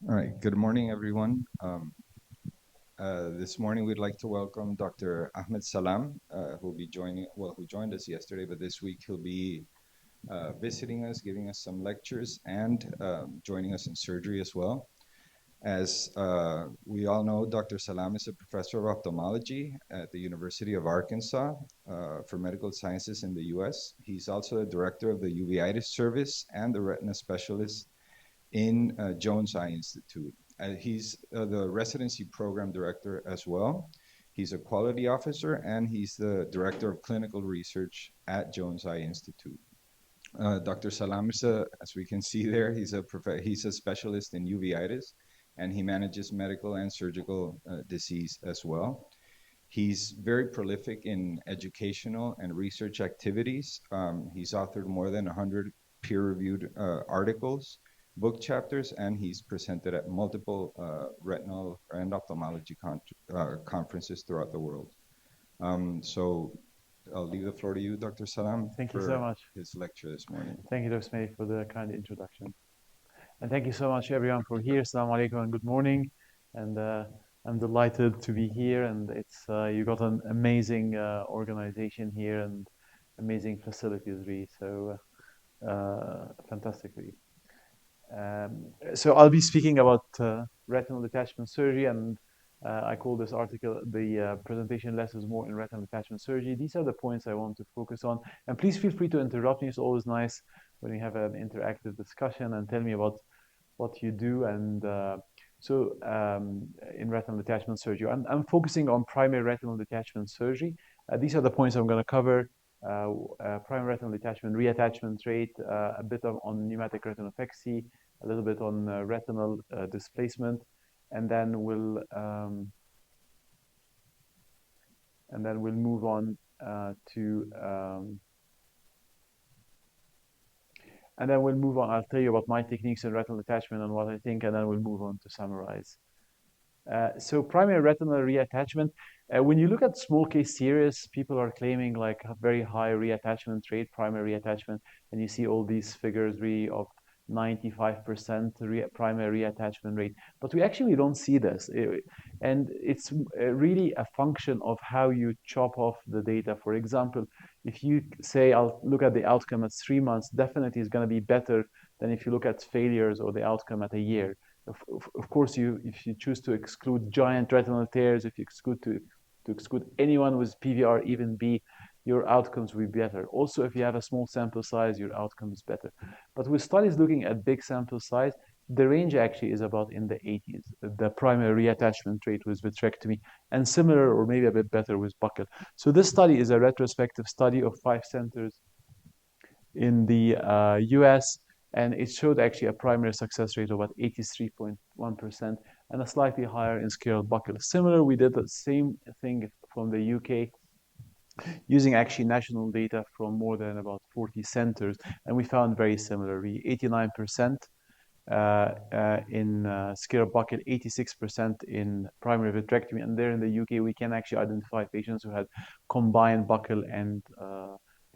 All right. Good morning, everyone. This morning, we'd like to welcome Dr. Ahmed Sallam, who'll be who joined us yesterday, but this week he'll be visiting us, giving us some lectures, and joining us in surgery as well. As we all know, Dr. Sallam is a professor of ophthalmology at the University of Arkansas for Medical Sciences in the US. He's also the director of the uveitis service and the retina specialist in Jones Eye Institute. He's the residency program director as well. He's a quality officer and he's the director of clinical research at Jones Eye Institute. Dr. Salam is as we can see there, he's a specialist in uveitis, and he manages medical and surgical disease as well. He's very prolific in educational and research activities. He's authored more than 100 peer-reviewed articles, book chapters, and he's presented at multiple retinal and ophthalmology conferences throughout the world. So I'll leave the floor to you, Dr. Salam, Thank you so for much. his lecture this morning. Thank you, Dr. Smith, for the kind introduction. And thank you so much, everyone, for here. Assalamu alaikum and good morning. And I'm delighted to be here. And it's you got an amazing organization here and amazing facilities, really. So fantastically. So I'll be speaking about retinal detachment surgery, and I call this article the presentation lessons more in retinal detachment surgery. These are the points I want to focus on. And please feel free to interrupt me. It's always nice when we have an interactive discussion and tell me about what you do. And in retinal detachment surgery, I'm focusing on primary retinal detachment surgery. These are the points I'm going to cover. Primary retinal detachment, reattachment rate, a bit on pneumatic retinopexy, a little bit on retinal displacement, and then we'll move on to and then we'll move on. I'll tell you about my techniques in retinal detachment and what I think, and then we'll move on to summarize. So primary retinal reattachment, when you look at small case series, people are claiming like a very high reattachment rate, primary reattachment, and you see all these figures really of 95% primary reattachment rate. But we actually don't see this. And it's really a function of how you chop off the data. For example, if you say, I'll look at the outcome at 3 months, definitely is going to be better than if you look at failures or the outcome at a year. Of course, if you choose to exclude giant retinal tears, if you exclude anyone with PVR even B, your outcomes will be better. Also, if you have a small sample size, your outcome is better. But with studies looking at big sample size, the range actually is about in the 80s, the primary reattachment rate with vitrectomy, and similar or maybe a bit better with buccal. So this study is a retrospective study of 5 centers in the US, and it showed actually a primary success rate of about 83.1% and a slightly higher in scale buccal. Similar, we did the same thing from the UK using actually national data from more than about 40 centers, and we found very similarly 89% in scale buccal, 86% in primary vitrectomy, and there in the UK we can actually identify patients who had combined buccal and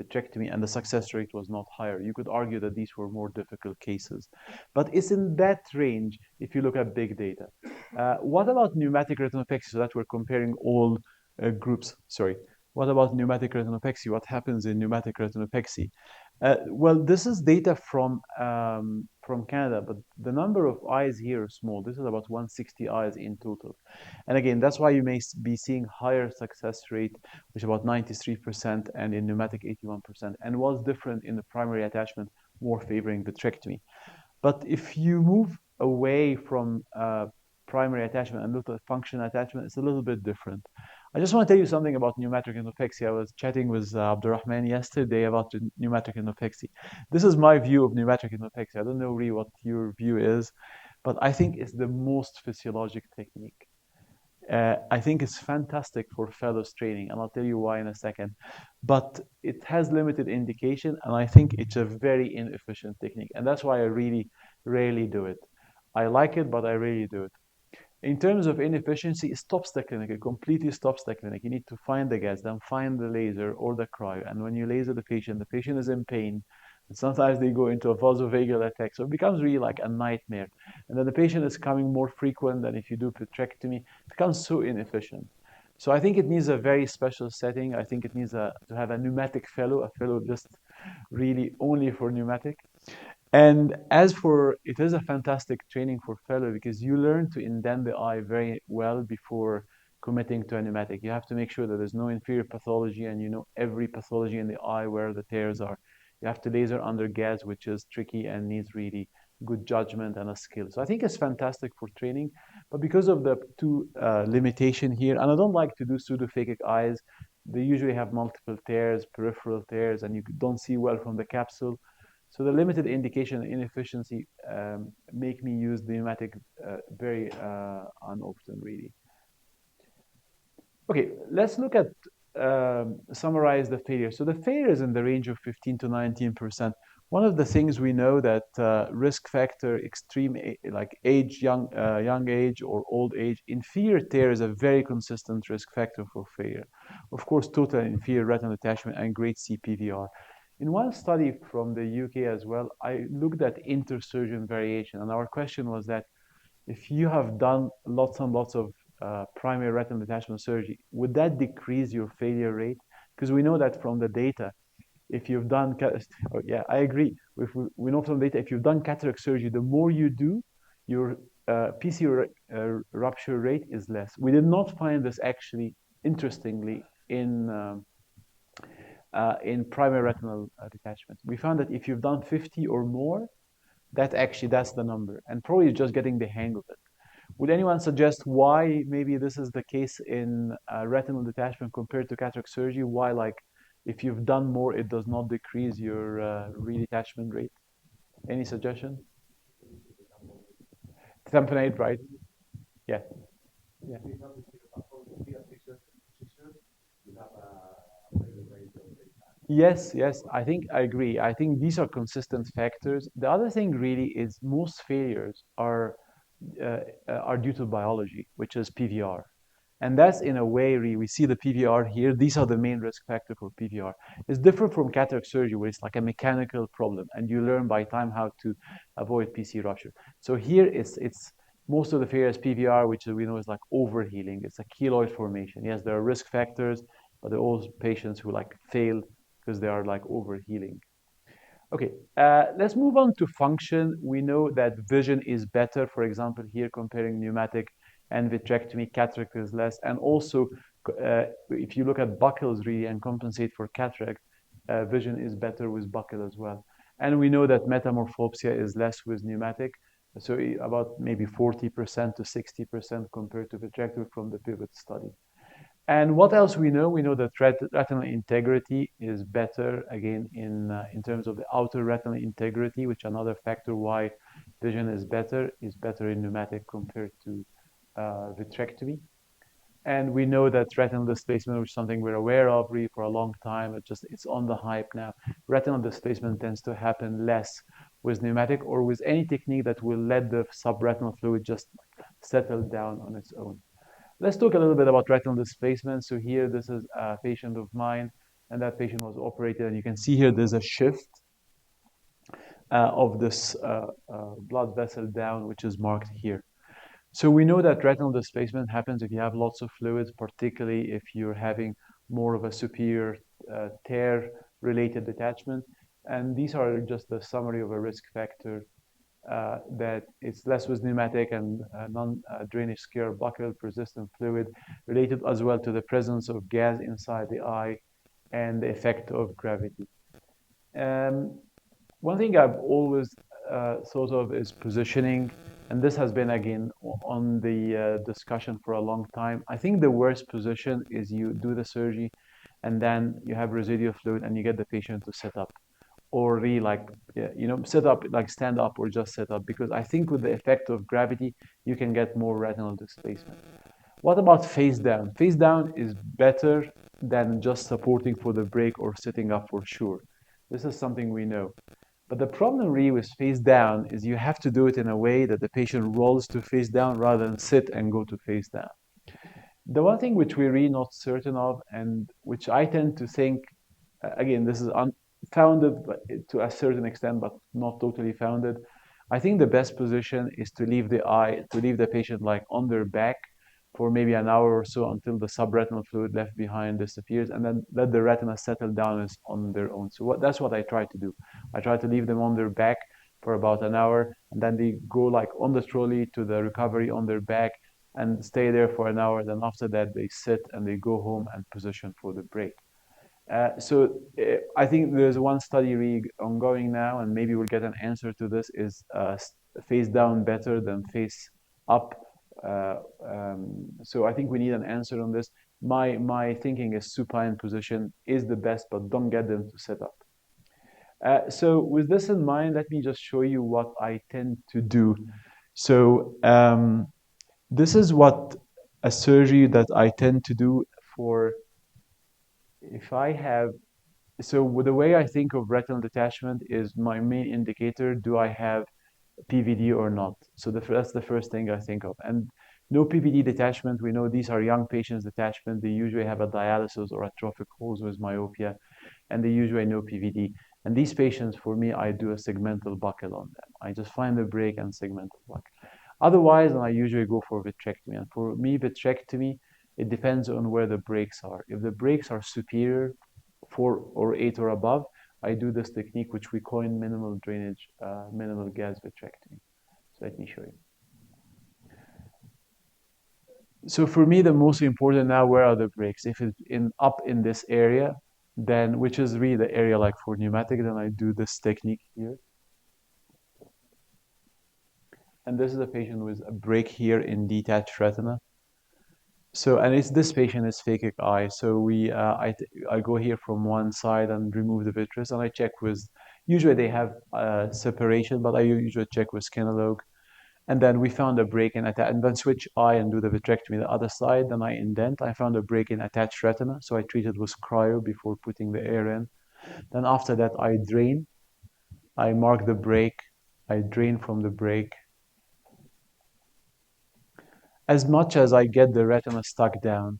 vitrectomy, and the success rate was not higher. You could argue that these were more difficult cases, but it's in that range if you look at big data. What about pneumatic retinopexy? So that we're comparing all groups. Sorry. What about pneumatic retinopexy? What happens in pneumatic retinopexy? Well, this is data from Canada, but the number of eyes here is small. This is about 160 eyes in total. And again, that's why you may be seeing higher success rate, which is about 93%, and in pneumatic 81%, and was different in the primary attachment, more favoring vitrectomy. But if you move away from primary attachment and look at function attachment, it's a little bit different. I just want to tell you something about pneumatic endopexy. I was chatting with Abdurrahman yesterday about the pneumatic endopexy. This is my view of pneumatic endopexy. I don't know really what your view is, but I think it's the most physiologic technique. I think it's fantastic for fellows training, and I'll tell you why in a second. But it has limited indication, and I think it's a very inefficient technique, and that's why I really rarely do it. I like it, but I rarely do it. In terms of inefficiency, it stops the clinic. It completely stops the clinic. You need to find the gas, then find the laser or the cryo. And when you laser the patient is in pain. And sometimes they go into a vasovagal attack. So it becomes really like a nightmare. And then the patient is coming more frequent than if you do vitrectomy. It becomes so inefficient. So I think it needs a very special setting. I think it needs to have a pneumatic fellow, a fellow just really only for pneumatic. And as for, it is a fantastic training for fellow because you learn to indent the eye very well before committing to a pneumatic. You have to make sure that there's no inferior pathology and you know every pathology in the eye where the tears are. You have to laser under gas, which is tricky and needs really good judgment and a skill. So I think it's fantastic for training, but because of the two limitation here, and I don't like to do pseudophakic eyes, they usually have multiple tears, peripheral tears, and you don't see well from the capsule. So the limited indication and inefficiency make me use the pneumatic very unoften, really. Okay, let's look at summarize the failure. So the failure is in the range of 15 to 19%. One of the things we know that risk factor, extreme like age, young age or old age, inferior tear is a very consistent risk factor for failure. Of course, total inferior retinal detachment and grade C PVR. In one study from the UK as well, I looked at intersurgeon variation, and our question was that if you have done lots and lots of primary retinal detachment surgery, would that decrease your failure rate? Because we know that from the data, if you've done, oh, yeah, I agree. If we know from the data, if you've done cataract surgery, the more you do, your PC rupture rate is less. We did not find this actually, interestingly, in primary retinal detachment. We found that if you've done 50 or more, that's the number, and probably just getting the hang of it. Would anyone suggest why maybe this is the case in retinal detachment compared to cataract surgery? Why, like, if you've done more, it does not decrease your redetachment rate? Any suggestion? Tamponade, right? Yeah. Yeah. Yes, yes, I think I agree. I think these are consistent factors. The other thing really is most failures are due to biology, which is PVR. And that's in a way, we see the PVR here. These are the main risk factor for PVR. It's different from cataract surgery, where it's like a mechanical problem, and you learn by time how to avoid PC rupture. So here it's most of the failure is PVR, which we know is like overhealing. It's a keloid formation. Yes, there are risk factors, but there are also patients who like fail because they are like overhealing. Okay, let's move on to function. We know that vision is better, for example, here comparing pneumatic and vitrectomy, cataract is less. And also, if you look at buckles really and compensate for cataract, vision is better with buckle as well. And we know that metamorphopsia is less with pneumatic, so about maybe 40% to 60% compared to vitrectomy from the pivot study. And what else we know? We know that retinal integrity is better, again, in terms of the outer retinal integrity, which another factor why vision is better in pneumatic compared to vitrectomy. And we know that retinal displacement, which is something we're aware of really for a long time, it's on the hype now. Retinal displacement tends to happen less with pneumatic or with any technique that will let the subretinal fluid just settle down on its own. Let's talk a little bit about retinal displacement. So here, this is a patient of mine, and that patient was operated. And you can see here there's a shift of this blood vessel down, which is marked here. So we know that retinal displacement happens if you have lots of fluids, particularly if you're having more of a superior tear-related detachment. And these are just a summary of a risk factor that it's less with pneumatic and non-drainage scare buccal persistent fluid related as well to the presence of gas inside the eye and the effect of gravity. One thing I've always thought of is positioning, and this has been again on the discussion for a long time. I think the worst position is you do the surgery and then you have residual fluid and you get the patient to sit up or really like, sit up, like stand up or just sit up, because I think with the effect of gravity, you can get more retinal displacement. What about face down? Face down is better than just supporting for the break or sitting up for sure. This is something we know. But the problem really with face down is you have to do it in a way that the patient rolls to face down rather than sit and go to face down. The one thing which we're really not certain of, and which I tend to think, again, this is founded to a certain extent, but not totally founded. I think the best position is to leave the patient like on their back for maybe an hour or so until the subretinal fluid left behind disappears, and then let the retina settle down on their own. So that's what I try to do. I try to leave them on their back for about an hour, and then they go like on the trolley to the recovery on their back and stay there for an hour. Then after that, they sit and they go home and position for the break. I think there's one study ongoing now, and maybe we'll get an answer to this, is face down better than face up. So I think we need an answer on this. My thinking is supine position is the best, but don't get them to sit up. So with this in mind, let me just show you what I tend to do. So this is what a surgery that I tend to do for if I have. So the way I think of retinal detachment is my main indicator: do I have PVD or not? So that's the first thing I think of. And no PVD detachment, we know these are young patients detachment. They usually have a dialysis or atrophic holes with myopia, and they usually no PVD. And these patients, for me, I do a segmental buckle on them. I just find the break and segmental buckle. Otherwise, I usually go for vitrectomy. And for me, vitrectomy, it depends on where the breaks are. If the breaks are superior, 4 or 8 or above, I do this technique which we coin minimal drainage, minimal gas vitrectomy. So let me show you. So for me, the most important now, where are the breaks? If it's up in this area, then which is really the area like for pneumatic, then I do this technique here. And this is a patient with a break here in detached retina. So, and it's this patient is phakic eye. So I go here from one side and remove the vitreous, and I check with, usually they have separation, but I usually check with Kinologue. And then we found a break in attached, and then switch eye and do the vitrectomy the other side. Then I indent. I found a break in attached retina, so I treated with cryo before putting the air in. Then after that, I drain. I mark the break. I drain from the break as much as I get the retina stuck down.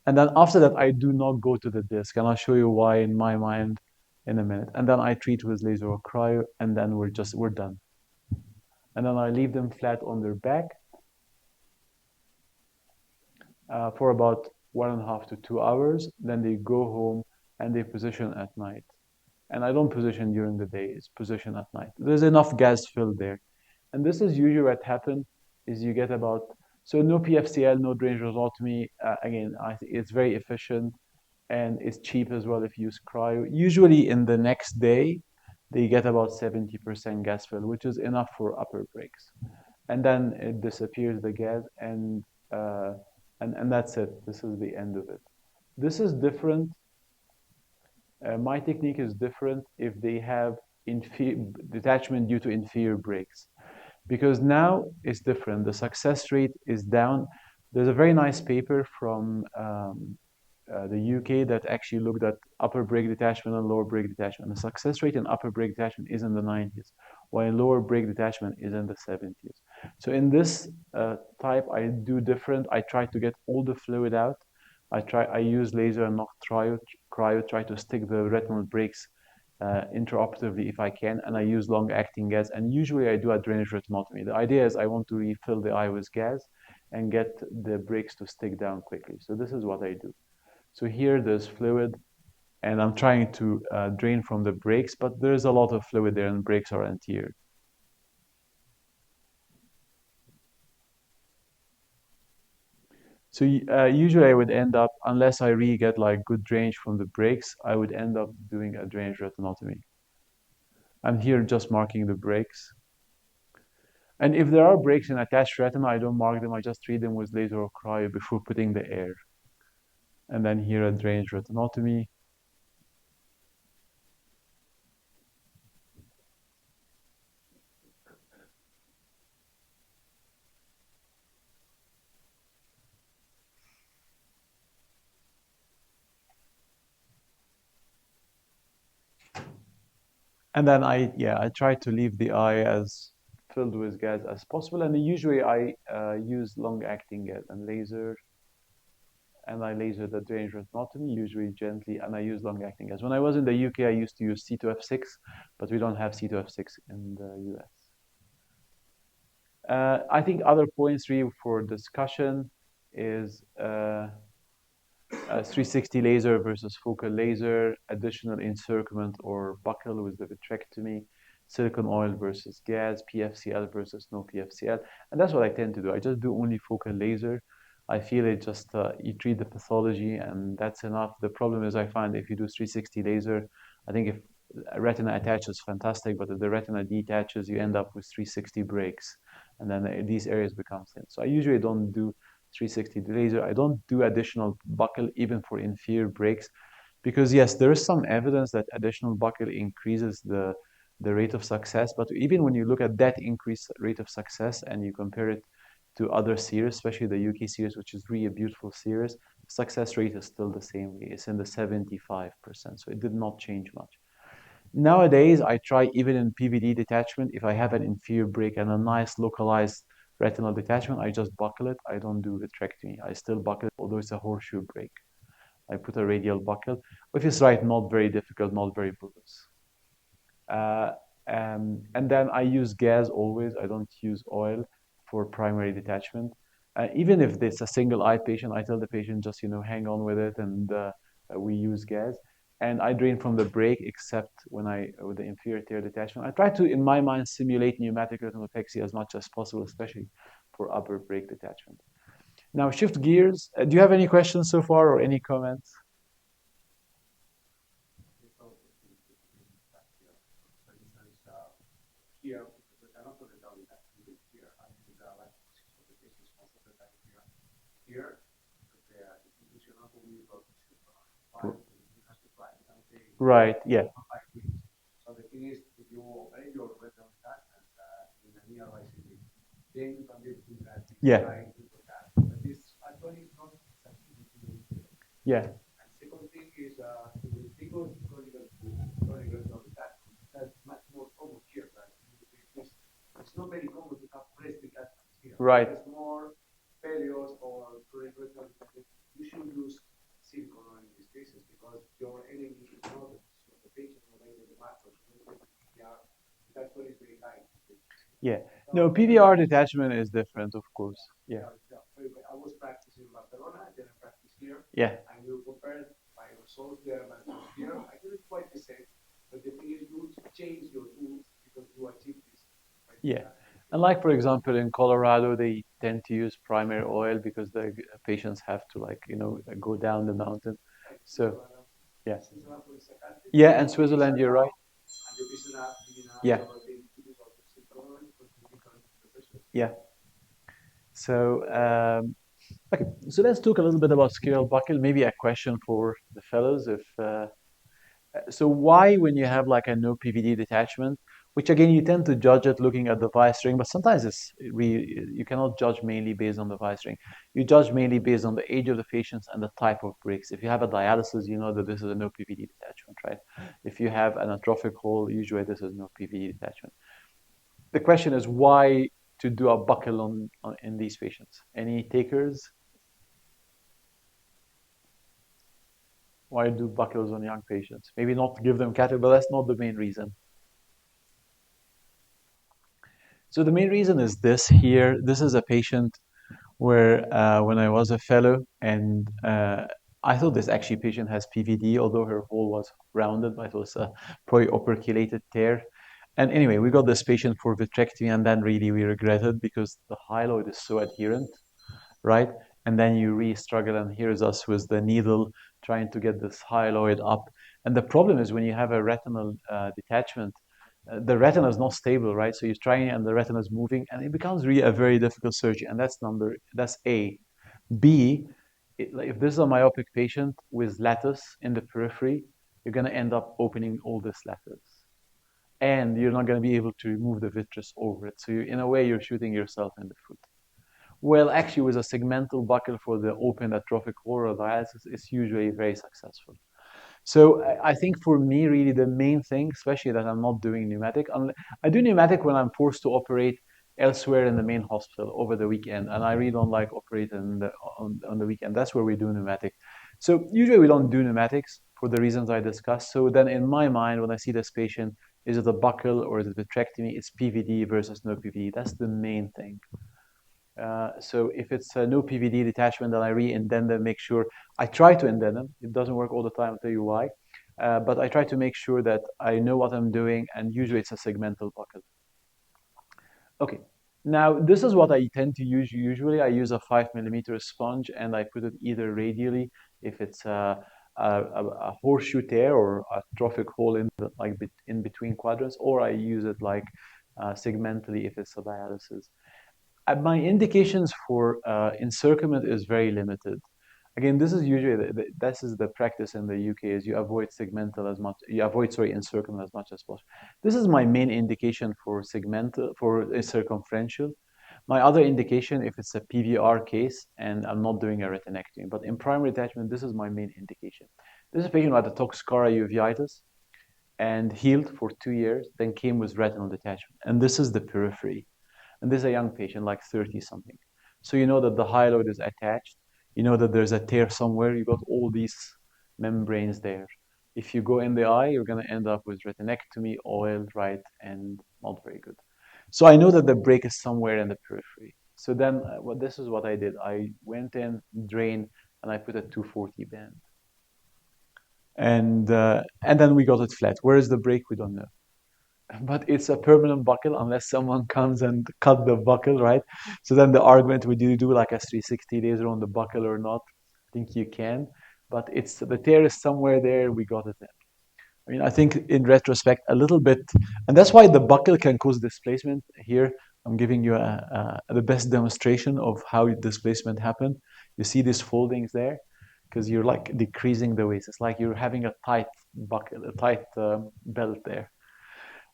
And then after that, I do not go to the disc, and I'll show you why in my mind in a minute. And then I treat with laser or cryo, and then we're done. And then I leave them flat on their back for about 1.5 to 2 hours. Then they go home and they position at night. And I don't position during the day; it's position at night. There's enough gas filled there, and this is usually what happens: is you get about, so no PFCL, no drainage rhodotomy. Again, it's very efficient and it's cheap as well if you use cryo. Usually in the next day, they get about 70% gas fill, which is enough for upper breaks. And then it disappears, the gas, and that's it. This is the end of it. This is different. My technique is different if they have detachment due to inferior breaks, because now it's different. The success rate is down. There's a very nice paper from the UK that actually looked at upper break detachment and lower break detachment. The success rate in upper break detachment is in the 90s, while lower break detachment is in the 70s. So in this type, I do different. I try to get all the fluid out. I use laser and not cryo, try to stick the retinal breaks intraoperatively if I can, and I use long-acting gas. And usually I do a drainage retinotomy. The idea is I want to refill the eye with gas and get the breaks to stick down quickly. So this is what I do. So here there's fluid, and I'm trying to drain from the breaks, but there's a lot of fluid there, and breaks are anterior. So usually I would end up, unless I really get like good drainage from the breaks, I would end up doing a drainage retinotomy. I'm here just marking the breaks. And if there are breaks in attached retina, I don't mark them. I just treat them with laser or cryo before putting the air. And then here a drainage retinotomy. And then I try to leave the eye as filled with gas as possible. And usually I use long-acting gas and laser. and I laser the drainage retinotomy, usually gently, and I use long-acting gas. When I was in the UK, I used to use C2F6, but we don't have C2F6 in the US. I think other points really for discussion is 360 laser versus focal laser, additional encirclement or buccal with the vitrectomy, silicone oil versus gas, PFCL versus no PFCL. And that's what I tend to do. I just do only focal laser. I feel it just, you treat the pathology and that's enough. The problem is I find if you do 360 laser, I think if retina attaches, fantastic, but if the retina detaches, you end up with 360 breaks. And then these areas become thin. So I usually don't do 360 laser. I don't do additional buccal even for inferior breaks because yes, there is some evidence that additional buccal increases the rate of success. But even when you look at that increased rate of success and you compare it to other series, especially the UK series, which is really a beautiful series, success rate is still the same. It's in the 75%. So it did not change much. Nowadays, I try even in PVD detachment, if I have an inferior break and a nice localized retinal detachment, I just buckle it. I don't do vitrectomy. I still buckle it, although it's a horseshoe break. I put a radial buckle, which is right, not very difficult, not very bullous. Uh, and then I use gas always. I don't use oil for primary detachment. Even if it's a single eye patient, I tell the patient just, hang on with it and we use gas. And I drain from the break except when with the inferior tear detachment. I try to, in my mind, simulate pneumatic retinopexy as much as possible, especially for upper break detachment. Now, shift gears. Do you have any questions so far or any comments? Right, yeah. Yeah. Yeah. Right. Yeah. No, PVR detachment is different, of course. Yeah. Yeah. Yeah. And like for example in Colorado they tend to use primary oil because the patients have to go down the mountain. So yeah. Yeah, and Switzerland, you're right. Yeah. Yeah. So okay, so let's talk a little bit about scale buckle. Maybe a question for the fellows if so why when you have like a no PVD detachment, which again you tend to judge it looking at the vice ring, but sometimes you cannot judge mainly based on the vice ring. You judge mainly based on the age of the patients and the type of breaks. If you have a dialysis, you know that this is a no PVD detachment, right? If you have an atrophic hole, usually this is no PVD detachment. The question is why to do a buckle on in these patients? Any takers? Why do buckles on young patients? Maybe not give them catheter, but that's not the main reason. So the main reason is this here. This is a patient where when I was a fellow, and I thought this actually patient has PVD, although her hole was rounded, but it was a pre-operculated tear. And anyway, we got this patient for vitrectomy, and then really we regretted because the hyaloid is so adherent, right? And then you really struggle, and here's us with the needle trying to get this hyaloid up. And the problem is when you have a retinal detachment, the retina is not stable, right? So you're trying and the retina is moving, and it becomes really a very difficult surgery. And that's A. B, like if this is a myopic patient with lattice in the periphery, you're going to end up opening all this lattice. And you're not going to be able to remove the vitreous over it. So in a way, you're shooting yourself in the foot. Well, actually, with a segmental buckle for the open atrophic oral dialysis, it's usually very successful. So I think for me, really, the main thing, especially that I'm not doing pneumatic, I do pneumatic when I'm forced to operate elsewhere in the main hospital over the weekend, and I really don't like operating on the weekend. That's where we do pneumatic. So usually we don't do pneumatics for the reasons I discussed. So then in my mind, when I see this patient, is it a buckle or is it vitrectomy? It's PVD versus no PVD. That's the main thing. So if it's no PVD detachment, then I re-indent them, make sure. I try to indent them. It doesn't work all the time, I'll tell you why. But I try to make sure that I know what I'm doing, and usually it's a segmental buckle. Okay, now this is what I tend to use. Usually I use a 5 millimeter sponge, and I put it either radially, if it's a horseshoe tear or a trophic hole in in between quadrants, or I use it like segmentally if it's a dialysis. My indications for encirclement is very limited. Again, this is usually this is the practice in the UK is you avoid segmental as much, you avoid sorry encirclement as much as possible. This is my main indication for segmental for a circumferential. My other indication if it's a PVR case and I'm not doing a retinectomy, but in primary detachment, this is my main indication. This is a patient who had a Toxcara uveitis and healed for 2 years, then came with retinal detachment, and this is the periphery. And this is a young patient, like 30 something. So you know that the hyaloid is attached. You know that there's a tear somewhere. You got all these membranes there. If you go in the eye, you're going to end up with retinectomy, oil, right, and not very good. So I know that the break is somewhere in the periphery. So then this is what I did. I went in, drained, and I put a 240 band. And then we got it flat. Where is the break? We don't know, but it's a permanent buckle unless someone comes and cut the buckle, right? So then the argument, would you do like a 360 laser on the buckle or not? I think you can, but it's the tear is somewhere there. We got it in. I mean, I think in retrospect, a little bit, and that's why the buckle can cause displacement. Here, I'm giving you the best demonstration of how displacement happened. You see these foldings there, because you're like decreasing the waist. It's like you're having a tight buckle, a tight belt there.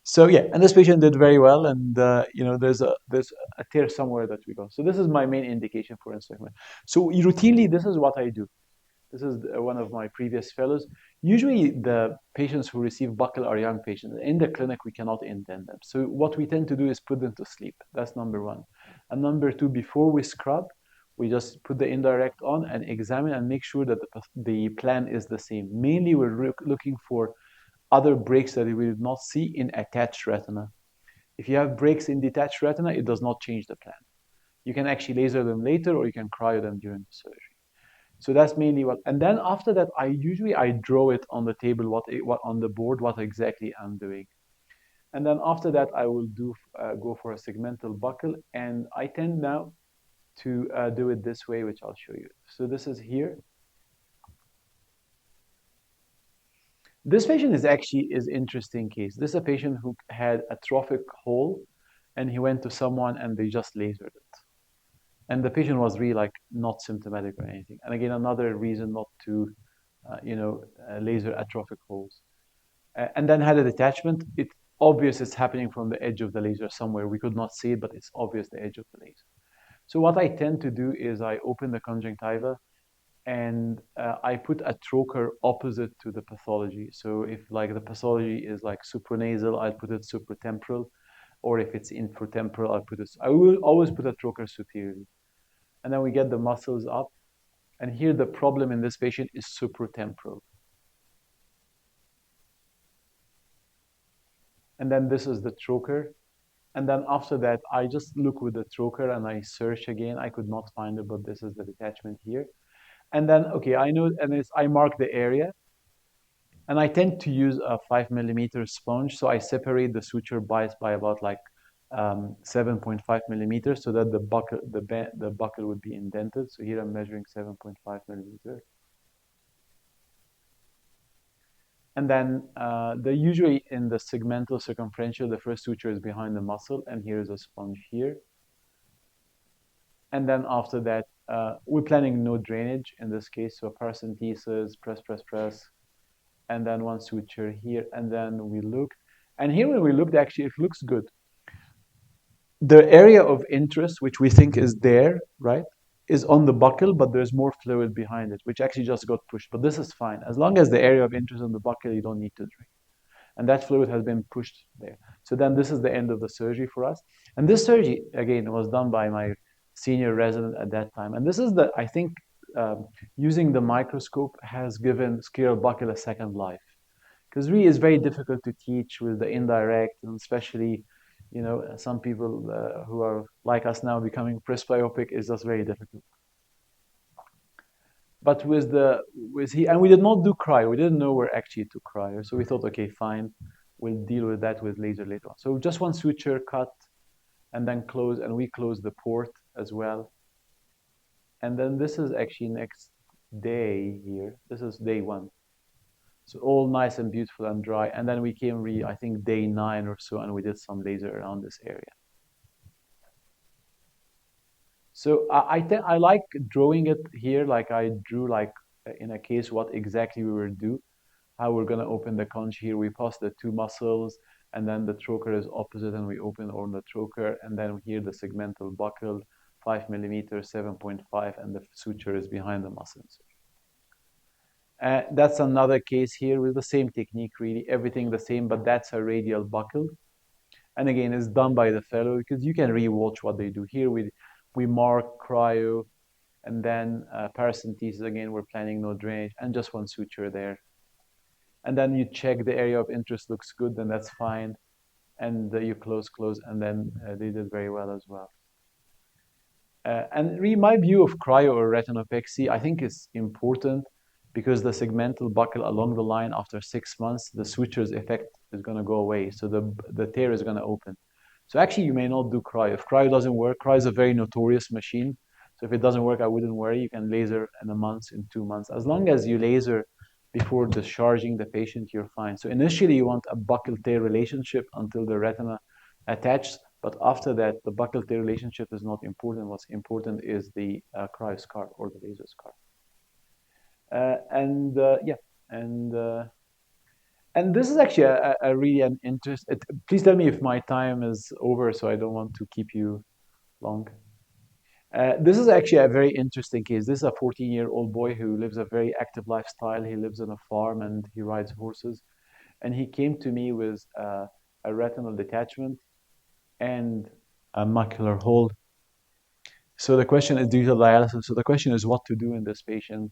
So yeah, and this patient did very well, and there's a tear somewhere that we got. So this is my main indication for encirclement. So routinely, this is what I do. This is one of my previous fellows. Usually, the patients who receive buckle are young patients. In the clinic, we cannot indent them. So what we tend to do is put them to sleep. That's number one. And number two, before we scrub, we just put the indirect on and examine and make sure that the plan is the same. Mainly, we're looking for other breaks that we did not see in attached retina. If you have breaks in detached retina, it does not change the plan. You can actually laser them later, or you can cryo them during the surgery. So that's mainly what. And then after that, I draw it on the table, what on the board, what exactly I'm doing. And then after that, I will go for a segmental buckle, and I tend now to do it this way, which I'll show you. So this is here. This patient is interesting case. This is a patient who had a trophic hole, and he went to someone and they just lasered it. And the patient was really like not symptomatic or anything. And again, another reason not to, laser atrophic holes. And then had a detachment. It's obvious it's happening from the edge of the laser somewhere. We could not see it, but it's obvious the edge of the laser. So what I tend to do is I open the conjunctiva and I put a trocar opposite to the pathology. So if like the pathology is like supranasal, I'll put it supratemporal, or if it's infratemporal, I will always put a trocar superiorly. And then we get the muscles up. And here the problem in this patient is supratemporal. And then this is the trocar. And then after that, I just look with the trocar and I search again. I could not find it, but this is the detachment here. And then, okay, I know, and I mark the area. And I tend to use a 5 millimeter sponge. So I separate the suture bias by about like 7.5 millimeters so that the buckle would be indented. So here I'm measuring 7.5 millimeters. And then usually in the segmental circumferential, the first suture is behind the muscle, and here's a sponge here. And then after that, we're planning no drainage in this case, so paracentesis, press, and then one suture here, and then we look. And here when we looked, actually, it looks good. The area of interest, which we think is there, right, is on the buckle, but there's more fluid behind it, which actually just got pushed. But this is fine. As long as the area of interest on the buckle, you don't need to drain. And that fluid has been pushed there. So then this is the end of the surgery for us. And this surgery, again, was done by my senior resident at that time. And this is the, I think, using the microscope has given scleral buckle a second life. Because really it's very difficult to teach with the indirect, and especially, some people who are like us now becoming presbyopic is just very difficult. But and we did not do cryo. We didn't know where actually to cryo. So we thought, okay, fine, we'll deal with that with laser later on. So just one suture cut and then close, and we close the port as well. And then this is actually next day here. This is day one. So all nice and beautiful and dry. And then we came I think day 9 or so, and we did some laser around this area. So I like drawing it here, like I drew like in a case what exactly we will do, how we're gonna open the conch here. We pass the two muscles, and then the trocar is opposite, and we open on the trocar, and then here the segmental buccal, 5 millimeters, 7.5, and the suture is behind the muscles. That's another case here with the same technique, really, everything the same, but that's a radial buccal. And again, it's done by the fellow because you can re-watch what they do. Here we mark cryo, and then paracentesis, again, we're planning no drainage, and just one suture there. And then you check the area of interest looks good, then that's fine. And you close, and then they did very well as well. And really, my view of cryo or retinopexy, I think is important because the segmental buccal along the line after 6 months, the suture's effect is going to go away. So the tear is going to open. So actually, you may not do cryo. If cryo doesn't work, cryo is a very notorious machine. So if it doesn't work, I wouldn't worry. You can laser in a month, in 2 months. As long as you laser before discharging the patient, you're fine. So initially, you want a buccal tear relationship until the retina attaches. But after that, the buccal tear relationship is not important. What's important is the cryo scar or the laser scar. Yeah, and and this is actually a really an interest. Please tell me if my time is over, so I don't want to keep you long. This is actually a very interesting case. This is a 14-year-old boy who lives a very active lifestyle. He lives on a farm and he rides horses. And he came to me with a retinal detachment and a macular hole. So the question is due to dialysis. So the question is what to do in this patient.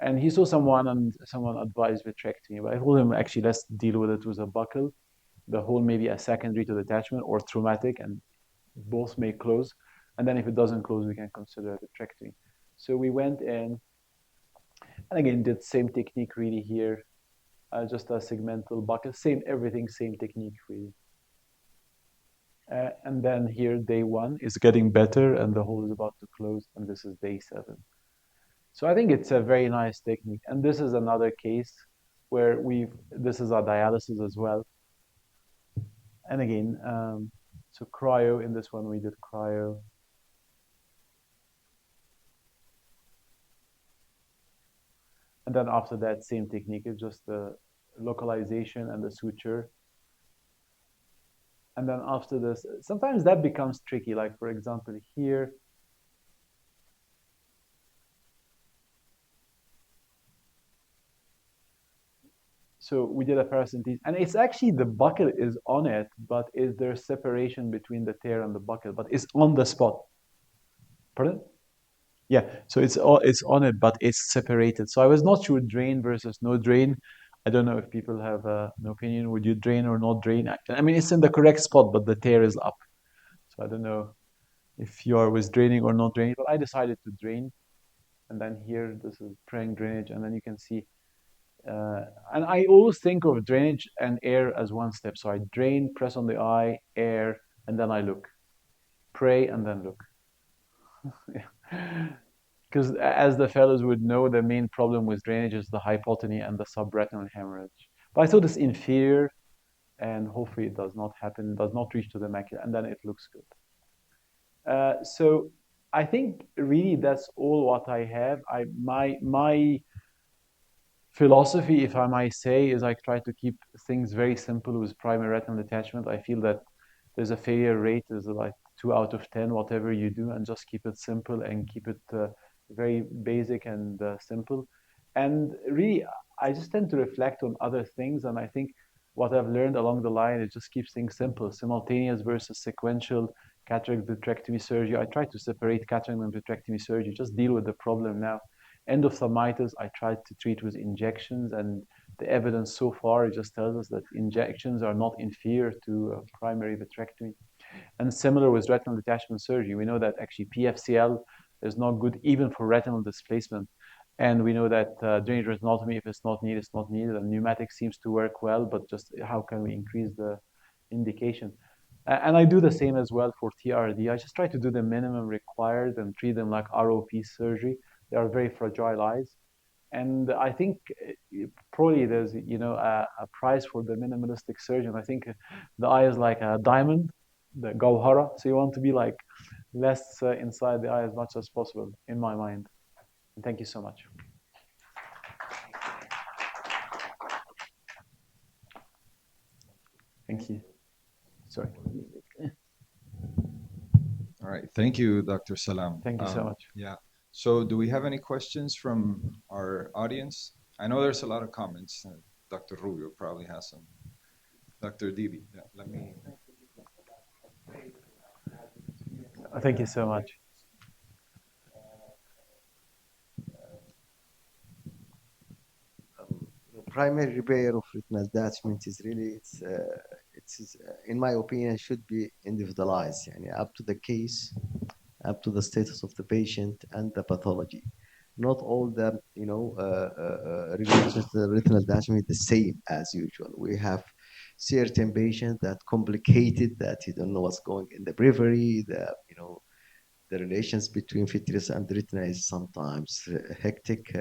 And he saw someone, and someone advised vitrectomy. But I told him, actually, let's deal with it with a buccal. The hole may be a secondary to detachment or traumatic, and both may close. And then if it doesn't close, we can consider vitrectomy. So we went in, and again, did same technique really here, just a segmental buccal, same everything, same technique really. And then here, day 1 is getting better, and the hole is about to close, and this is day 7. So I think it's a very nice technique. And this is another case where this is our dialysis as well. And again, so cryo, in this one we did cryo. And then after that, same technique, it's just the localization and the suture. And then after this, sometimes that becomes tricky. Like for example, here, so we did a paracentesis, and it's actually the buccal is on it, but is there separation between the tear and the buccal? But it's on the spot. Pardon? Yeah, so it's on it, but it's separated. So I was not sure drain versus no drain. I don't know if people have an opinion. Would you drain or not drain? I mean, it's in the correct spot, but the tear is up. So I don't know if you are with draining or not draining, but I decided to drain. And then here, this is praying drainage, and then you can see. And I always think of drainage and air as one step. So I drain, press on the eye, air, and then I look. Pray and then look. Because as the fellows would know, the main problem with drainage is the hypotony and the subretinal hemorrhage. But I thought it's inferior, and hopefully it does not happen, does not reach to the macula, and then it looks good. So I think really that's all what I have. My philosophy, if I might say, is I try to keep things very simple with primary retinal detachment. I feel that there's a failure rate is like 2 out of 10, whatever you do, and just keep it simple and keep it very basic and simple. And really, I just tend to reflect on other things, and I think what I've learned along the line is just keeps things simple. Simultaneous versus sequential cataract vitrectomy surgery. I try to separate cataract and vitrectomy surgery. Just deal with the problem now. Endophthalmitis, I tried to treat with injections, and the evidence so far it just tells us that injections are not inferior to primary vitrectomy. And similar with retinal detachment surgery, we know that actually PFCL is not good even for retinal displacement. And we know that drainage retinotomy, if it's not needed, it's not needed. And pneumatic seems to work well, but just how can we increase the indication? And I do the same as well for TRD. I just try to do the minimum required and treat them like ROP surgery. They are very fragile eyes. And I think probably there's, a price for the minimalistic surgeon. I think the eye is like a diamond, the Gauhara. So you want to be like less inside the eye as much as possible, in my mind. And thank you so much. Thank you. Sorry. All right. Thank you, Dr. Salam. Thank you so much. Yeah. So do we have any questions from our audience? I know there's a lot of comments. Dr. Rubio probably has some. Dr. Dibi, yeah, let me. Thank you so much. Primary repair of retinal detachment is really in my opinion should be individualized, up to the case, up to the status of the patient and the pathology. Not all the related to the retinal detachment the same as usual. We have certain patients that complicated, that you don't know what's going in the periphery. The relations between vitreous and retina is sometimes hectic.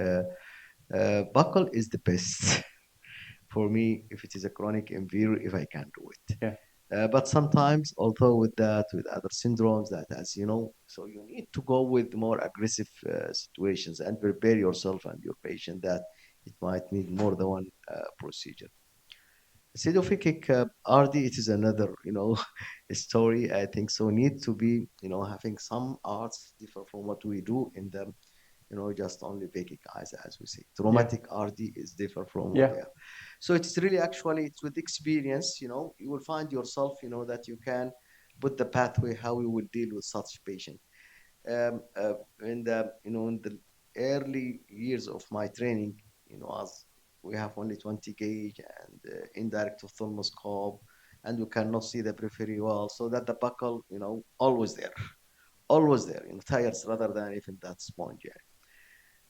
Buckle is the best for me if it is a chronic inferior, if I can do it. Yeah. But sometimes, although with other syndromes that, as you know, so you need to go with more aggressive situations and prepare yourself and your patient that it might need more than one procedure. Pseudophakic RD, it is another, story. I think so. Need to be, having some arts differ from what we do in the just only phakic eyes, as we say. Traumatic RD is different from what they have. So it's really actually, it's with experience, you will find yourself, that you can put the pathway how you will deal with such patient. In the early years of my training, as we have only 20 gauge and indirect ophthalmoscope, and you cannot see the periphery well, so that the buckle, always there, tires rather than even that sponge.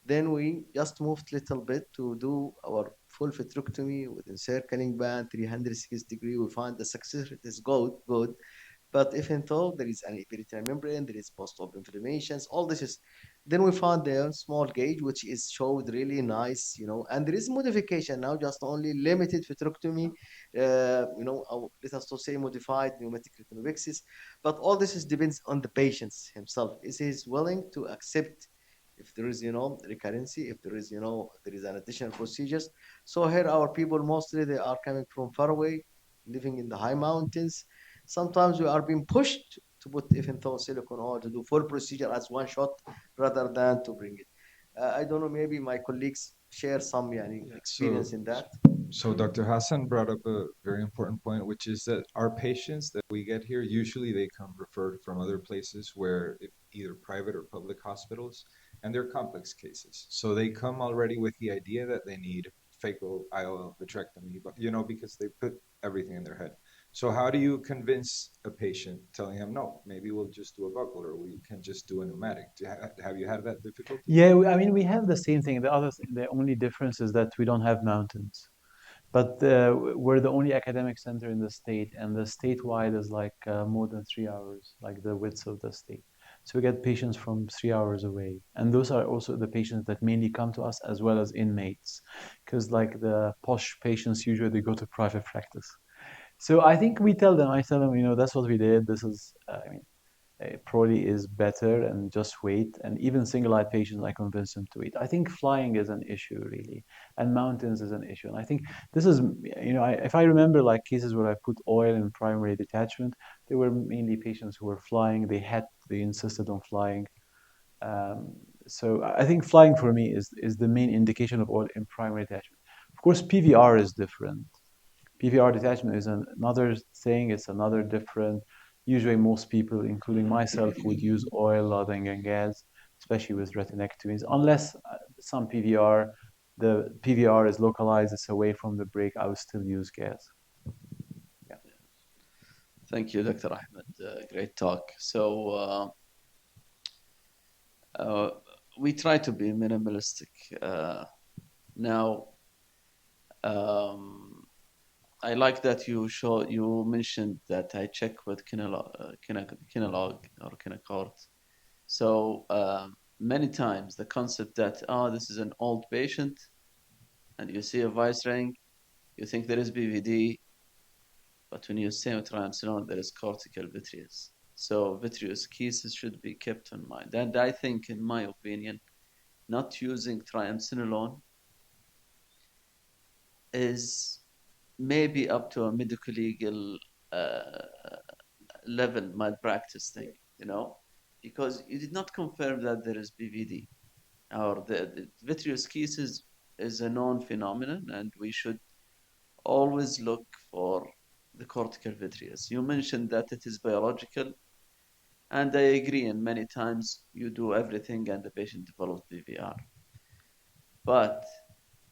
Then we just moved a little bit to do our full vitrectomy with encircling band, 360 degree. We find the success rate is good. But even though there is an peritoneal membrane, there is post-op inflammations, all this is, then we found the small gauge, which is showed really nice, and there is modification now, just only limited vitrectomy, let us to say modified pneumatic retinopexis, but all this is depends on the patient himself. Is he willing to accept if there is, recurrency, if there is, there is an additional procedures. So here our people, mostly they are coming from far away, living in the high mountains. Sometimes we are being pushed to put even though silicone or to do full procedure as one shot rather than to bring it. I don't know, maybe my colleagues share some experience in that. So Dr. Hassan brought up a very important point, which is that our patients that we get here, usually they come referred from other places where either private or public hospitals, and they're complex cases. So they come already with the idea that they need phaco IOL vitrectomy, but because they put everything in their head. So how do you convince a patient telling him, no, maybe we'll just do a buckle or we can just do a pneumatic? Have you had that difficulty? Yeah, I mean, we have the same thing. The only difference is that we don't have mountains. But we're the only academic center in the state, and the statewide is like more than 3 hours, like the width of the state. So we get patients from 3 hours away. And those are also the patients that mainly come to us as well as inmates. Because like the posh patients, usually they go to private practice. So I think I tell them, that's what we did. This is, it probably is better and just wait. And even single-eyed patients, I convince them to wait. I think flying is an issue, really, and mountains is an issue. And I think this is, if I remember like cases where I put oil in primary detachment, they were mainly patients who were flying. They insisted on flying. So I think flying for me is the main indication of oil in primary detachment. Of course, PVR is different. PVR detachment is another thing. It's another different. Usually, most people, including myself, would use oil rather than gas, especially with retinectomies. Unless some PVR, the PVR is localized, it's away from the break, I would still use gas. Yeah. Thank you, Dr. Ahmed. Great talk. So uh, we try to be minimalistic. Now, um, I like that you mentioned that I check with Kinolog or Kinecort. So many times the concept that this is an old patient and you see a vice ring, you think there is BVD, but when you say triamcinolone, there is cortical vitreous. So vitreous cases should be kept in mind. And I think, in my opinion, not using triamcinolone is maybe up to a medical legal uh, level malpractice thing, because you did not confirm that there is BVD or the vitreous cases is a known phenomenon, and we should always look for the cortical vitreous. You mentioned that it is biological, and I agree. And many times you do everything, and the patient develops BVR, but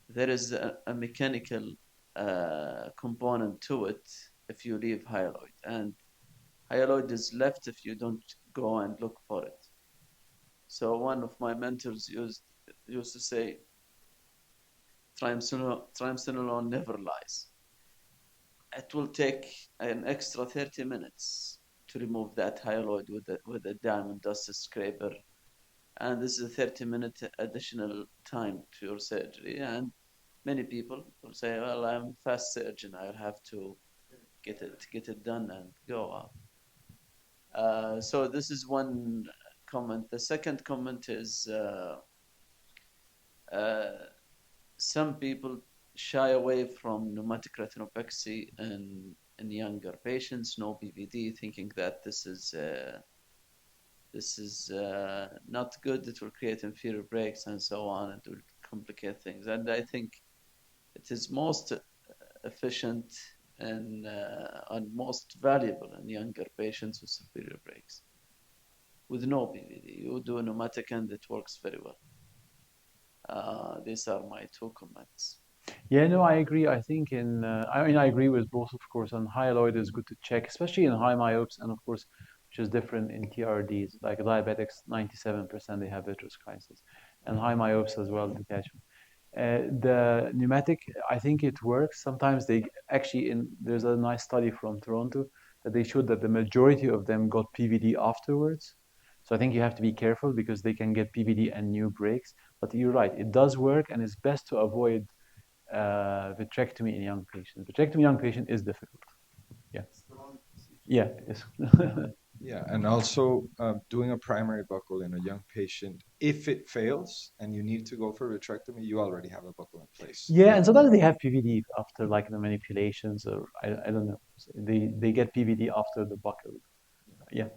there is a mechanical component to it if you leave hyaloid, and hyaloid is left if you don't go and look for it. So one of my mentors used to say, triamcinolone never lies. It will take an extra 30 minutes to remove that hyaloid with a diamond dust scraper, and this is a 30-minute additional time to your surgery. And many people will say, "Well, I'm a fast surgeon. I'll have to get it done and go up." So this is one comment. The second comment is uh, some people shy away from pneumatic retinopexy in younger patients, no BVD, thinking that this is not good. It will create inferior breaks and so on. It will complicate things. And I think it is most efficient and most valuable in younger patients with superior breaks. With no BVD, you do a pneumatic and it works very well. These are my two comments. Yeah, no, I agree. I think I mean, I agree with both, of course. And hyaloid is good to check, especially in high myopes, and of course, which is different in TRDs. Like diabetics, 97% they have vitreous crisis, and high myopes as well, detachment. The pneumatic, I think it works. Sometimes they actually, there's a nice study from Toronto that they showed that the majority of them got PVD afterwards. So I think you have to be careful because they can get PVD and new breaks. But you're right, it does work, and it's best to avoid vitrectomy in young patients. Vitrectomy in young patient is difficult. Yeah. Yeah. Yes. Yeah, and also doing a primary buckle in a young patient, if it fails and you need to go for vitrectomy, you already have a buckle in place. Yeah, and sometimes they have PVD after like the manipulations, or I don't know. So they get PVD after the buckle. Yeah.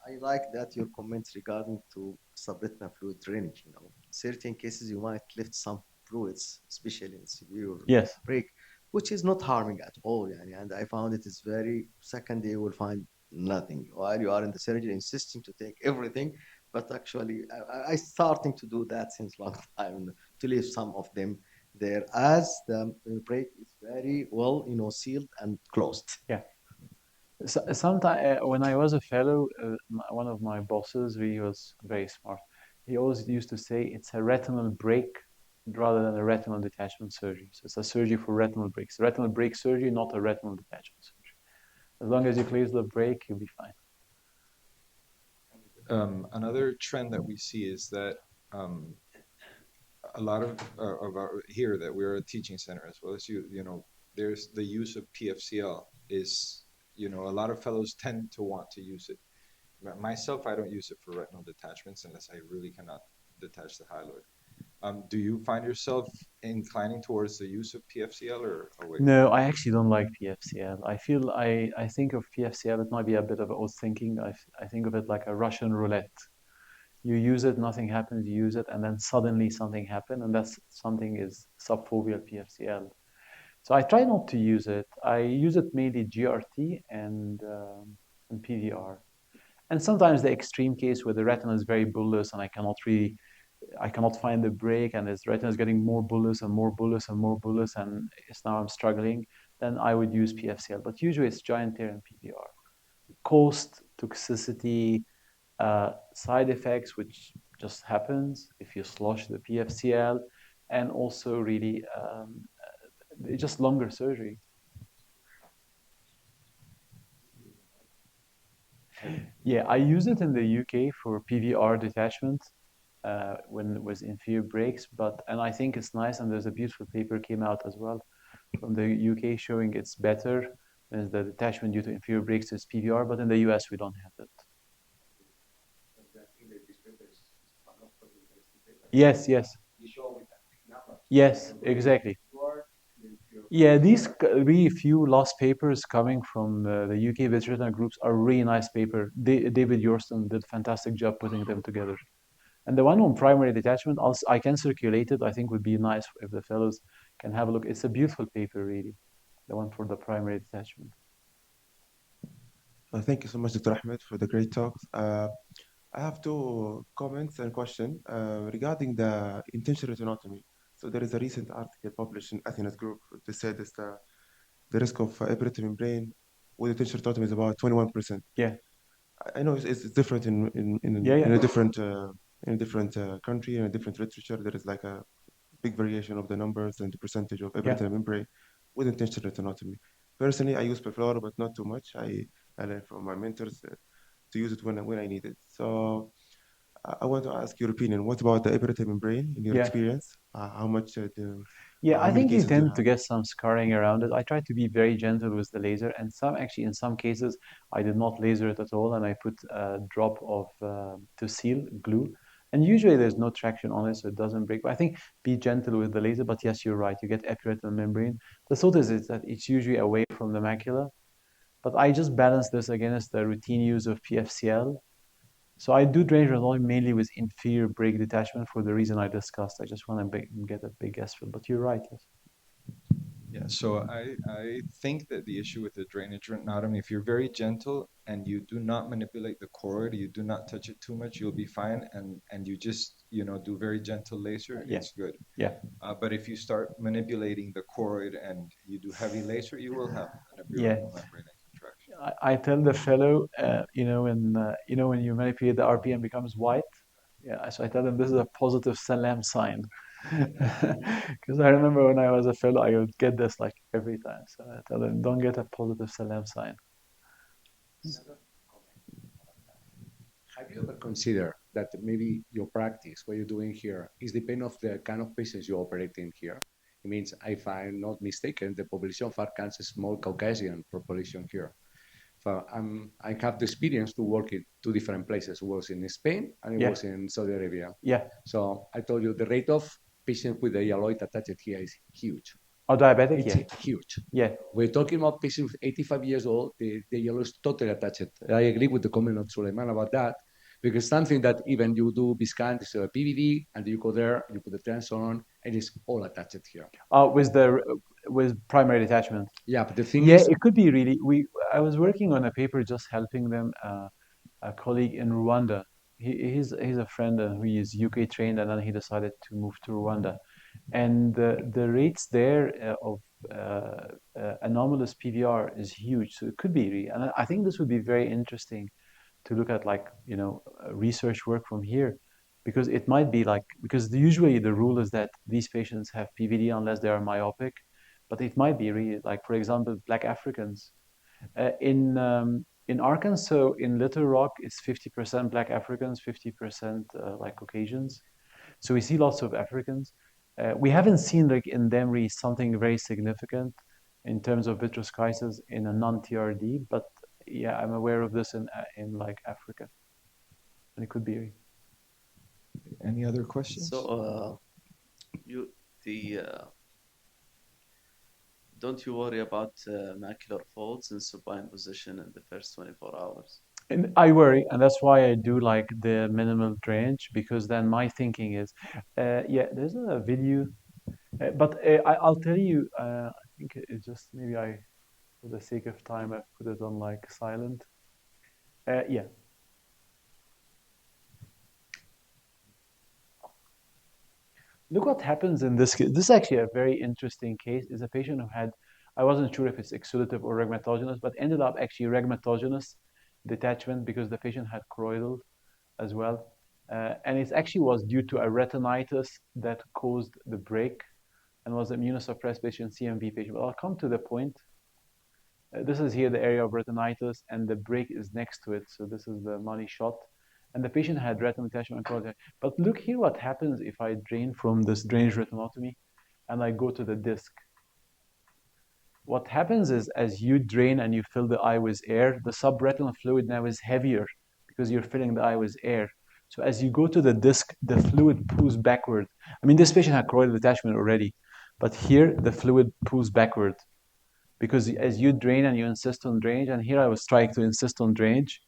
I like that your comments regarding to subretinal fluid drainage. Certain cases you might lift some fluids, especially in severe Yes. break, which is not harming at all. And I found it is very second day you will find nothing while you are in the surgery insisting to take everything. But actually, I starting to do that since long time to leave some of them there as the break is very well, sealed and closed. Yeah. So, sometimes when I was a fellow, one of my bosses, he was very smart. He always used to say it's a retinal break rather than a retinal detachment surgery. So it's a surgery for retinal breaks. Retinal break surgery, not a retinal detachment surgery. As long as you close the break, you'll be fine. Another trend that we see is that a lot of our here that we're a teaching center as well as there's the use of PFCL is a lot of fellows tend to want to use it. Myself, I don't use it for retinal detachments unless I really cannot detach the hyaloid. Do you find yourself inclining towards the use of PFCL or away? No, I actually don't like PFCL. I feel I think of PFCL, it might be a bit of old thinking. I think of it like a Russian roulette. You use it, nothing happens, you use it, and then suddenly something happens, and that's something is subfoveal PFCL. So I try not to use it. I use it mainly GRT and PVR. And sometimes the extreme case where the retina is very bullous and I cannot find the break and his retina is getting more bullous and more bullous and more bullous and it's now I'm struggling, then I would use PFCL. But usually it's giant tear and PVR. Cost, toxicity, side effects, which just happens if you slosh the PFCL, and also really just longer surgery. Yeah, I use it in the UK for PVR detachment when it was inferior breaks, and I think it's nice. And there's a beautiful paper came out as well from the UK showing it's better when the detachment due to inferior breaks is PVR, but in the US we don't have it. Yes, yes. Yes, exactly. Yeah, these really few last papers coming from the UK veteran groups are really nice paper. David Yorston did a fantastic job putting them together. And the one on primary detachment, I can circulate it. I think would be nice if the fellows can have a look. It's a beautiful paper, really. The one for the primary detachment. Thank you so much, Dr. Ahmed, for the great talks. I have two comments and question regarding the intentional retinotomy. So there is a recent article published in Athena's group. They said that the risk of epiretinal membrane with intentional retinotomy is about 21%. Yeah. I know it's different Yeah, yeah. in a different country, in a different literature. There is like a big variation of the numbers and the percentage of Yeah. epiretinal membrane with intentional retinotomy. Personally, I use Perflora, but not too much. I learned from my mentors to use it when I need it. So I want to ask your opinion. What about the epiretinal membrane in your Yeah. experience? Yeah, How I many think you cases do you tend to have? get some scarring around it. I try to be very gentle with the laser, and in some cases, I did not laser it at all, and I put a drop of to seal glue. And usually there's no traction on it, so it doesn't break. But I think be gentle with the laser. But yes, you're right. You get epiretinal membrane. The thought is that it's usually away from the macula. But I just balance this against the routine use of PFCL. So I do drainage resolving mainly with inferior break detachment for the reason I discussed. I just want to get a big S fill. But you're right, yes. Yeah, so I think that the issue with the drainage retinotomy, if you're very gentle and you do not manipulate the cord, you do not touch it too much, you'll be fine. And you just, do very gentle laser, Yeah. it's good. Yeah. But if you start manipulating the cord and you do heavy laser, you will have an Yeah. epiretinal membrane contraction. I tell the fellow, when you manipulate the RPM becomes white. Yeah, so I tell them this is a positive Salam sign. Because I remember when I was a fellow, I would get this like every time. So I tell them, don't get a positive Salam sign. Have you ever considered that maybe your practice, what you're doing here, is depend of the kind of patients you operate in here? It means, if I'm not mistaken, the population of Arkansas is small Caucasian population here. So I have the experience to work in two different places. It was in Spain and it Yeah. was in Saudi Arabia. Yeah. So I told you the rate of patients with the yelloid attached here is huge. Oh, diabetic? It's Yeah. huge. Yeah. We're talking about patients 85 years old. The yellow is totally attached. I agree with the comment of Suleiman about that, because something that even you do Biscant is a PVD, and you go there, you put the trans on, and it's all attached here. With primary detachment. Yeah, but the thing Yeah, is, it could be really. I was working on a paper just helping them. A colleague in Rwanda. He's a friend who is UK trained, and then he decided to move to Rwanda. And the rates there of anomalous PVR is huge. So it could be really, and I think this would be very interesting to look at, like, research work from here, because it might be like, because usually the rule is that these patients have PVD unless they are myopic, but it might be really like, for example, Black Africans. In Arkansas, in Little Rock, it's 50% Black Africans, 50% like Caucasians. So we see lots of Africans. We haven't seen like in them really something very significant in terms of vitreous crisis in a non-TRD, but yeah, I'm aware of this in like Africa, and it could be. Any other questions? So you the don't you worry about macular folds in supine position in the first 24 hours? And I worry, and that's why I do like the minimal drainage, because then my thinking is, yeah, there's a video, but I'll tell you, think it's just maybe for the sake of time, I put it on like silent. Yeah. Look what happens in this case. This is actually a very interesting case. Is a patient who had, I wasn't sure if it's exudative or rheumatogenious, but ended up actually rheumatogenious detachment because the patient had choroidal as well. And it actually was due to a retinitis that caused the break and was immunosuppressed patient, CMV patient. But I'll come to the point. This is here the area of retinitis, and the break is next to it. So this is the money shot. And the patient had retinal detachment. But look here what happens if I drain from this drainage retinotomy and I go to the disc. What happens is as you drain and you fill the eye with air, the subretinal fluid now is heavier because you're filling the eye with air. So as you go to the disc, the fluid pulls backward. I mean, this patient had choroidal detachment already, but here the fluid pulls backward because as you drain and you insist on drainage, and here I was trying to insist on drainage,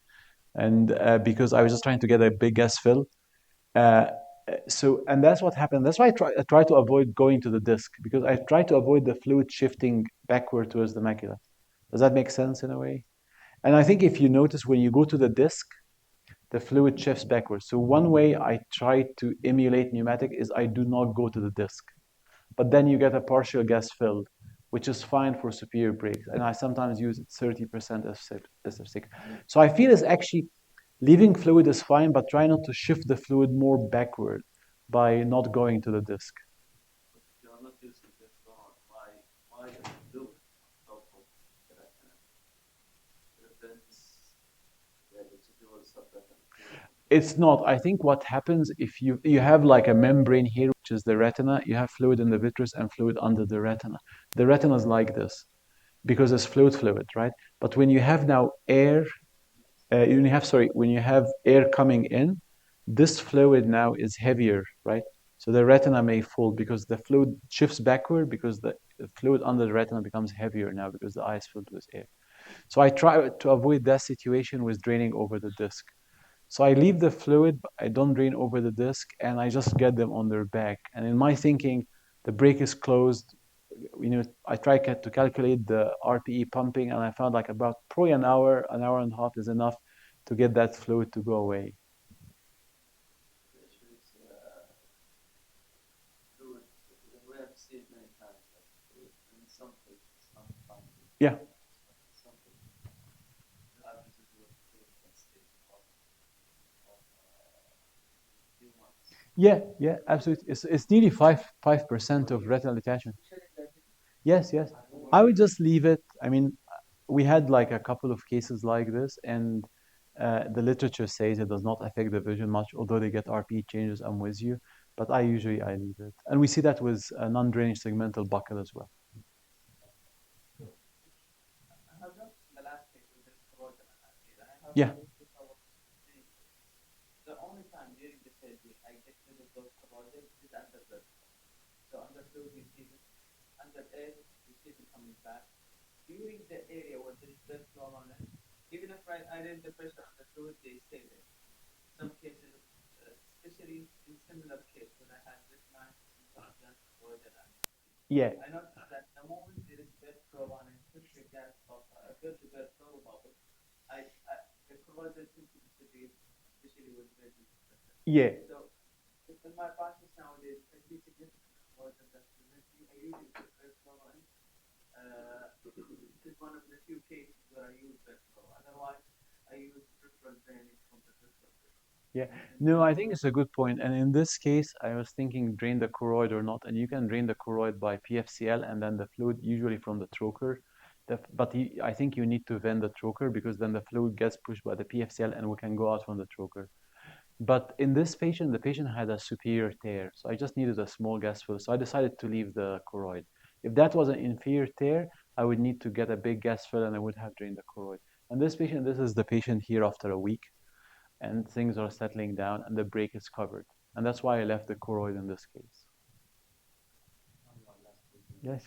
and because I was just trying to get a big gas fill. Uh, and that's what happened. That's why I try to avoid going to the disc because I try to avoid the fluid shifting backward towards the macula. Does that make sense in a way? And I think if you notice when you go to the disc, the fluid shifts backwards. So one way I try to emulate pneumatic is I do not go to the disc. But then you get a partial gas fill, which is fine for superior brakes. And I sometimes use 30% SF6. So I feel it's actually leaving fluid is fine, but try not to shift the fluid more backward by not going to the disc. You are not using this wrong. Why does it do it on top of the retina? Prevents the residual subretinal. It's not. I think what happens if you have like a membrane here, which is the retina, you have fluid in the vitreous and fluid under the retina. The retina is like this because it's fluid, right? But when you have now air, when you have air coming in, this fluid now is heavier, right? So the retina may fall because the fluid shifts backward because the fluid under the retina becomes heavier now because the eye is filled with air. So I try to avoid that situation with draining over the disc. So I leave the fluid, but I don't drain over the disc, and I just get them on their back. And in my thinking, the brake is closed. I try to calculate the RPE pumping, and I found like about probably an hour and a half is enough to get that fluid to go away. Fluid, we have seen many times that fluid in some cases not fine. Yeah. Some cases have residual fluid can stay for a few months. Yeah, absolutely. It's nearly 5% of retinal detachment. Yes. I would just leave it. I mean, we had like a couple of cases like this, and the literature says it does not affect the vision much, although they get RPE changes. I'm with you, but I leave it, and we see that with non-drainage segmental buccal as well. Yeah. The only time during the surgery I get rid of those corrosion is under blood. So under fluid we see it, under air we see it coming back. During the area where there is blood flow on it, even if I raise the pressure on the fluid, they stay there. Some cases, especially in similar case when I had this nice corrosion. Yeah. I noticed that the moment there is blood flow on it, push the gas off, a good blood flow bubble, the corrosion seems to disappear, especially with reduced pressure. Yeah. So in my practice nowadays, I see significant corrosion that's preventing. I usually put blood flow on. This is one of the few cases where I use blood flow. Otherwise, I use peripheral drainage from the peripheral. Yeah, no, I think it's a good point. And in this case, I was thinking drain the choroid or not. And you can drain the choroid by PFCL and then the fluid usually from the trocar. I think you need to vent the trocar because then the fluid gets pushed by the PFCL and we can go out from the trocar. But in this patient, the patient had a superior tear. So I just needed a small gas fill. So I decided to leave the choroid. If that was an inferior tear, I would need to get a big gas fill and I would have drained the choroid. And this is the patient here after a week. And things are settling down and the brake is covered. And that's why I left the choroid in this case. Yes.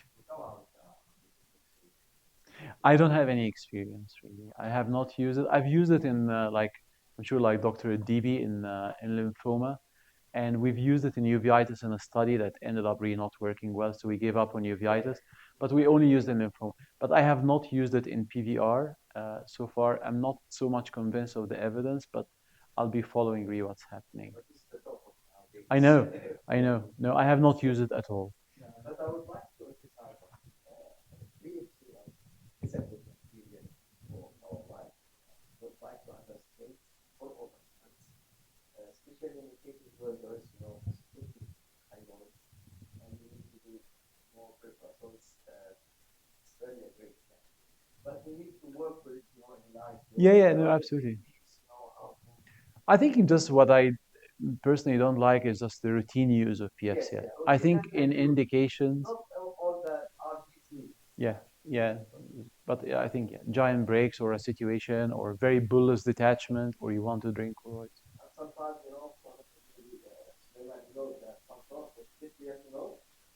I don't have any experience really. I have not used it. I've used it in I'm sure like Dr. Dibi in lymphoma, and we've used it in uveitis in a study that ended up really not working well. So we gave up on uveitis. but we only use it in lymphoma. But I have not used it in PVR so far. I'm not so much convinced of the evidence, but I'll be following really what's happening. I know, I know. No, I have not used it at all. But I would like to emphasize reassurance is a good experience for our life. Would like to understand for all of us, especially in the cases where there is no specific diagnosis and we need to do more preparation. So it's really a great thing. But we need to work with it, in life. Yeah, no, absolutely. I think just what I personally don't like is just the routine use of PFCL. I think in indications, Not all the RBC. yeah, but yeah, I think giant breaks or a situation or very bullous detachment where you want to drain choroids. And sometimes, one of the knows that some sort of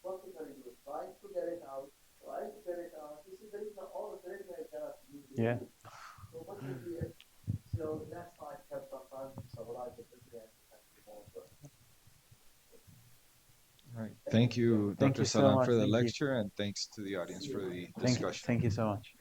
practically you try to get it out, try to get it out. This is the reason all of the reason is gonna be. Yeah. So what will be it? So that's why I have sometimes summarize the president and more. All right. Thank you, Thank Dr. you so Salam, much. for the Thank you. lecture, and thanks to the audience for the discussion. Thank you so much.